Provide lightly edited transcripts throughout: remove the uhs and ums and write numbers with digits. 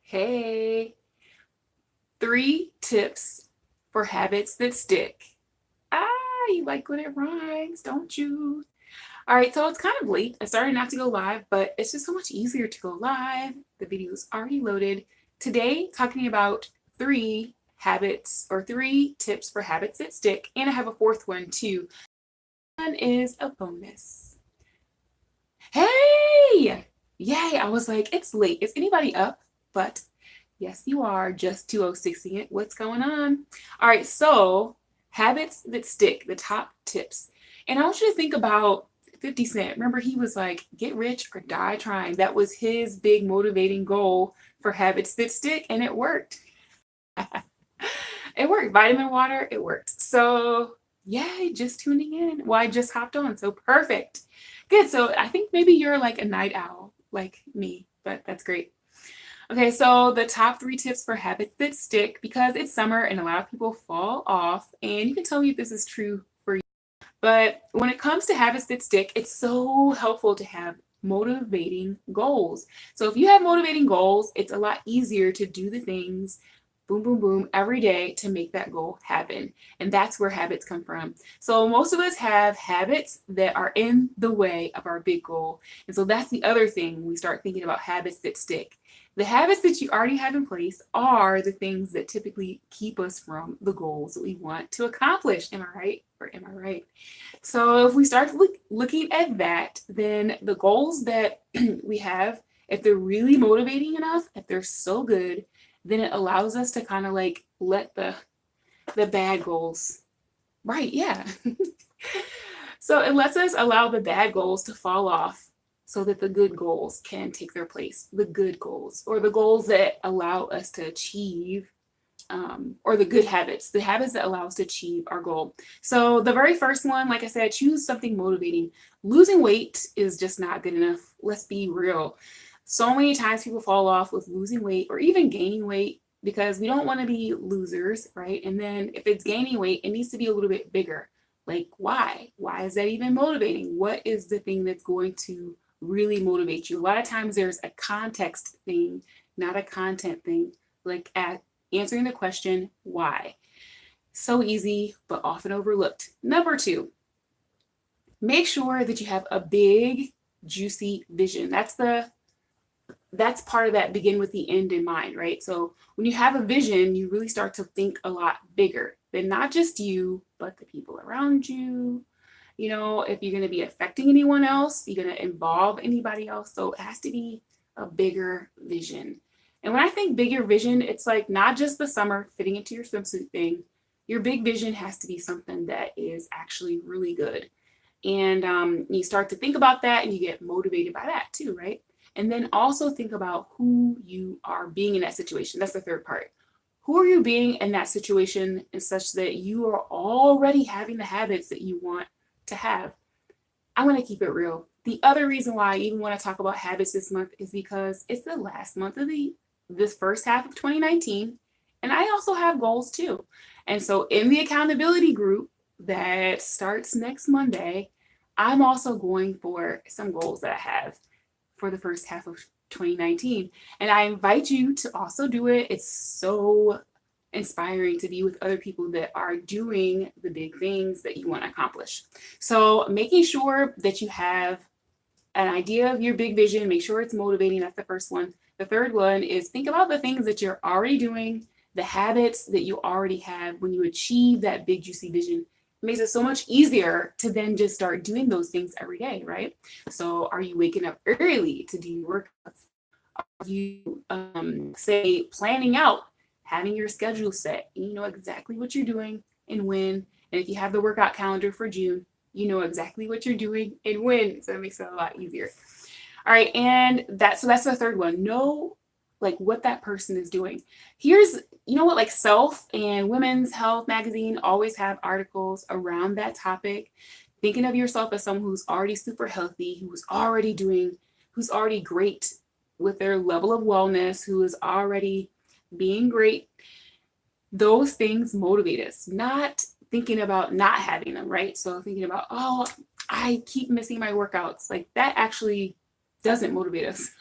Hey, 3 tips for habits that stick. Ah, you like when it rhymes, don't you? All right, so it's kind of late. I started not to go live, but it's just so much easier to go live. The video is already loaded. Today, talking about 3 tips for habits that stick, and I have a fourth one too. One is a bonus. Hey! Yay! I was like, it's late. Is anybody up? But yes, you are just 206ing it. What's going on? All right, so habits that stick, the top tips. And I want you to think about 50 Cent. Remember, he was like, get rich or die trying. That was his big motivating goal for habits that stick, and it worked. It worked. Vitamin water, it worked. So, yay, just tuning in. Well, I just hopped on, so perfect. Good. So, I think maybe you're like a night owl like me, but that's great. Okay, so the top 3 tips for habits that stick, because it's summer and a lot of people fall off, and you can tell me if this is true for you. But when it comes to habits that stick, it's so helpful to have motivating goals. So if you have motivating goals, it's a lot easier to do the things boom, boom, boom every day to make that goal happen. And that's where habits come from. So most of us have habits that are in the way of our big goal. And so that's the other thing we start thinking about habits that stick. The habits that you already have in place are the things that typically keep us from the goals that we want to accomplish. Am I right? Or am I right? So if we start looking at that, then the goals that we have, if they're really motivating enough, if they're so good, then it allows us to kind of like let the bad goals, right? Yeah. So it lets us allow the bad goals to fall off so that the good goals can take their place. The good goals, or the goals that allow us to achieve, or the good habits, the habits that allow us to achieve our goal. So the very first one, like I said, choose something motivating. Losing weight is just not good enough. Let's be real. So many times people fall off with losing weight or even gaining weight because we don't want to be losers, right? And then if it's gaining weight, it needs to be a little bit bigger. Like, why? Why is that even motivating? What is the thing that's going to really motivate you? A lot of times there's a context thing, not a content thing. Like at answering the question, why? So easy, but often overlooked. Number 2, make sure that you have a big, juicy vision. That's part of that begin with the end in mind, right? So when you have a vision, you really start to think a lot bigger than not just you, but the people around you. You know, if you're going to be affecting anyone else, you're going to involve anybody else. So it has to be a bigger vision. And when I think bigger vision, it's like not just the summer fitting into your swimsuit thing. Your big vision has to be something that is actually really good. And you start to think about that and you get motivated by that too, right? And then also think about who you are being in that situation. That's the third part. Who are you being in that situation in such that you are already having the habits that you want to have? I'm going to keep it real. The other reason why I even want to talk about habits this month is because it's the last month of this first half of 2019, and I also have goals too. And so in the accountability group that starts next Monday, I'm also going for some goals that I have for the first half of 2019. And I invite you to also do it. It's so inspiring to be with other people that are doing the big things that you want to accomplish. So making sure that you have an idea of your big vision, make sure it's motivating. That's the first one. The third one is think about the things that you're already doing, the habits that you already have. When you achieve that big juicy vision, it makes it so much easier to then just start doing those things every day, right? So are you waking up early to do your workouts? Are you say planning out, having your schedule set? You know exactly what you're doing and when. And if you have the workout calendar for June, you know exactly what you're doing and when. So it makes it a lot easier. All right, and that's the third one. Know like what that person is doing. Here's, you know what, like Self and Women's Health magazine always have articles around that topic. Thinking of yourself as someone who's already super healthy, who's already great with their level of wellness, who is already being great. Those things motivate us, not thinking about not having them, right? So thinking about, oh, I keep missing my workouts. Like that actually doesn't motivate us.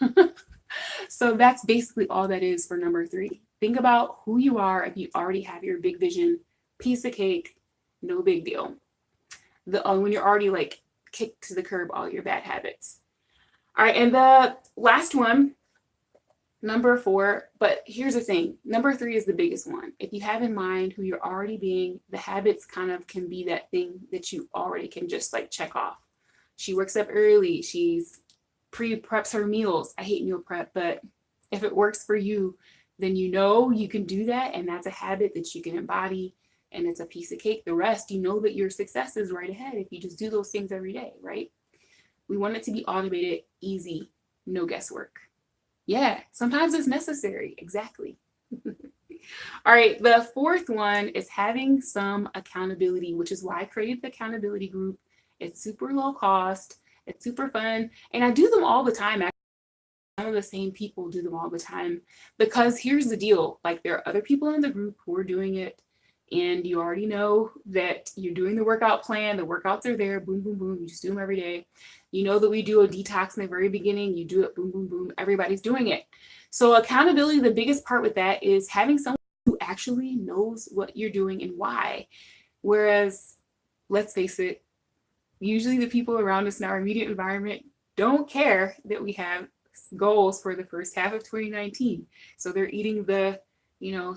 So that's basically all that is for number 3. Think about who you are. If you already have your big vision, piece of cake, no big deal. When you're already like kicked to the curb all your bad habits. All right, and the last one, number 4, but here's the thing. Number 3 is the biggest one. If you have in mind who you're already being, the habits kind of can be that thing that you already can just like check off. She works up early. She's pre-preps her meals. I hate meal prep, but if it works for you, then you know you can do that, and that's a habit that you can embody, and it's a piece of cake. The rest, you know that your success is right ahead if you just do those things every day, right? We want it to be automated, easy, no guesswork. Yeah, sometimes it's necessary. Exactly. All right, the 4th one is having some accountability, which is why I created the accountability group. It's super low cost. It's super fun. And I do them all the time. Some of the same people do them all the time, because here's the deal. Like, there are other people in the group who are doing it, and you already know that you're doing the workout plan. The workouts are there. Boom, boom, boom. You just do them every day. You know that we do a detox in the very beginning. You do it. Boom, boom, boom. Everybody's doing it. So accountability, the biggest part with that is having someone who actually knows what you're doing and why. Whereas, let's face it, usually the people around us in our immediate environment don't care that we have goals for the first half of 2019. So they're eating the,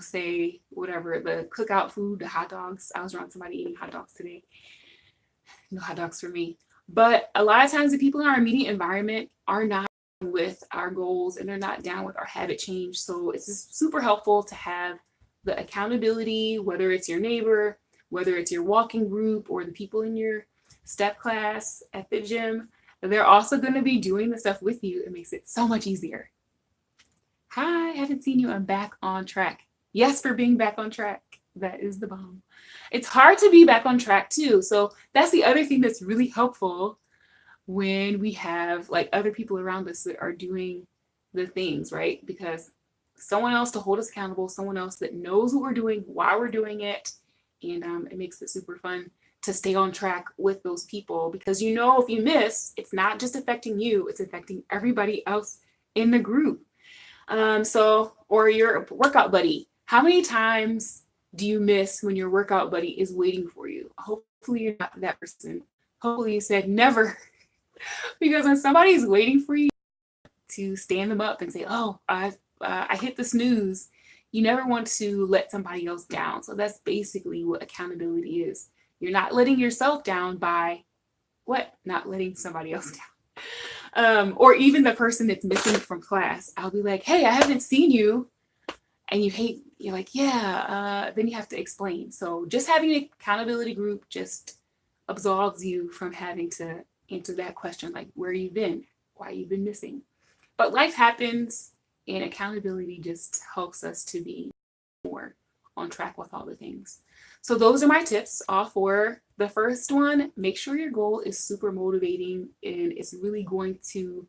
say whatever, the cookout food, the hot dogs. I was around somebody eating hot dogs today. No hot dogs for me. But a lot of times the people in our immediate environment are not with our goals, and they're not down with our habit change. So it's just super helpful to have the accountability, whether it's your neighbor, whether it's your walking group, or the people in your step class at the gym. They're also going to be doing the stuff with you. It makes it so much easier. Hi, haven't seen you. I'm back on track. Yes, for being back on track. That is the bomb. It's hard to be back on track too. So that's the other thing that's really helpful when we have like other people around us that are doing the things, right? Because someone else to hold us accountable, someone else that knows what we're doing, why we're doing it. And it makes it super fun to stay on track with those people, because if you miss, it's not just affecting you, it's affecting everybody else in the group. Or your workout buddy. How many times do you miss when your workout buddy is waiting for you? Hopefully you're not that person. Hopefully you said never. Because when somebody's waiting for you to stand them up and say, oh, I hit the snooze, you never want to let somebody else down. So that's basically what accountability is. You're not letting yourself down by what? Not letting somebody else down. Or even the person that's missing from class. I'll be like, hey, I haven't seen you. And you're like, yeah. Then you have to explain. So just having an accountability group just absolves you from having to answer that question, like where you've been, why you've been missing. But life happens, and accountability just helps us to be more on track with all the things. So those are my tips, all for the first one. Make sure your goal is super motivating, and it's really going to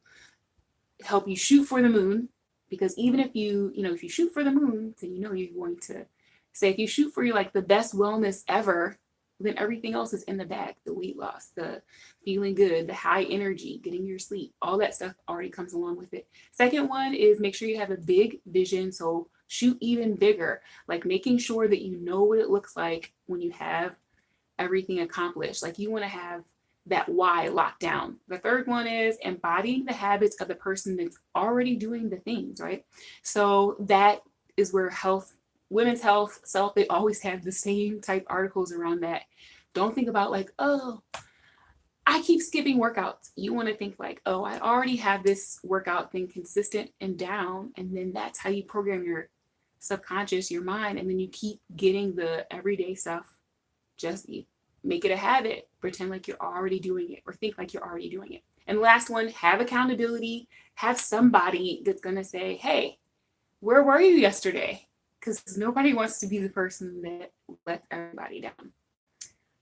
help you shoot for the moon. Because even if you shoot for the moon, then you're going to say, if you shoot for the best wellness ever, then everything else is in the bag. The weight loss, the feeling good, the high energy, getting your sleep, all that stuff already comes along with it. Second one is make sure you have a big vision. So shoot even bigger, like making sure that you know what it looks like when you have everything accomplished. Like you want to have that why locked down. The third one is embodying the habits of the person that's already doing the things, right? So that is where women's health, self, they always have the same type articles around that. Don't think about oh, I keep skipping workouts. You want to think oh, I already have this workout thing consistent and down. And then that's how you program your subconscious, your mind. And then you keep getting the everyday stuff. Just make it a habit. Pretend like you're already doing it, or think like you're already doing it. And last one, have accountability. Have somebody that's going to say, hey, where were you yesterday? Because nobody wants to be the person that lets everybody down.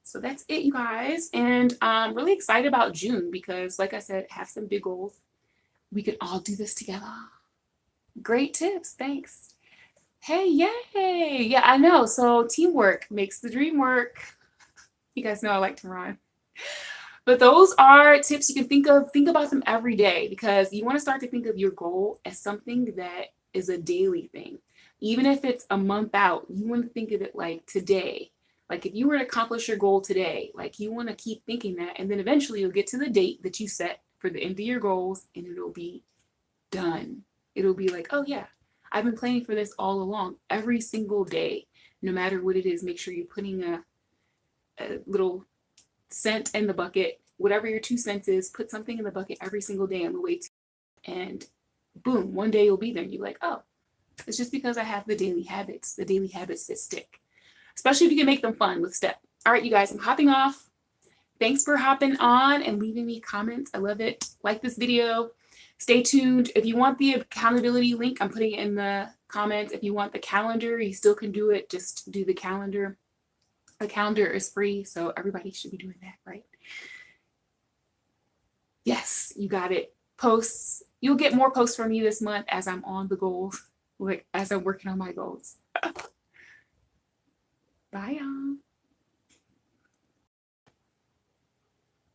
So that's it, you guys. And I'm really excited about June because, like I said, have some big goals. We can all do this together. Great tips. Thanks. Hey, yay. Yeah, I know. So teamwork makes the dream work. You guys know I like to rhyme. But those are tips you can think of. Think about them every day, because you want to start to think of your goal as something that is a daily thing. Even if it's a month out, you want to think of it like today. Like if you were to accomplish your goal today, like you want to keep thinking that, and then eventually you'll get to the date that you set for the end of your goals, and it'll be done. It'll be like, oh yeah, I've been planning for this all along. Every single day, no matter what it is, make sure you're putting a little cent in the bucket. Whatever your 2 cents is, put something in the bucket every single day on the way to, and boom, one day you'll be there and you're like, oh, it's just because I have the daily habits that stick. Especially if you can make them fun with step. All right, you guys, I'm hopping off. Thanks for hopping on and leaving me comments. I love it. Like this video. Stay tuned. If you want the accountability link, I'm putting it in the comments. If you want the calendar, you still can do it. Just do the calendar. The calendar is free, so everybody should be doing that, right? Yes, you got it. Posts. You'll get more posts from me this month as I'm on the goals, like as I'm working on my goals. Bye, y'all.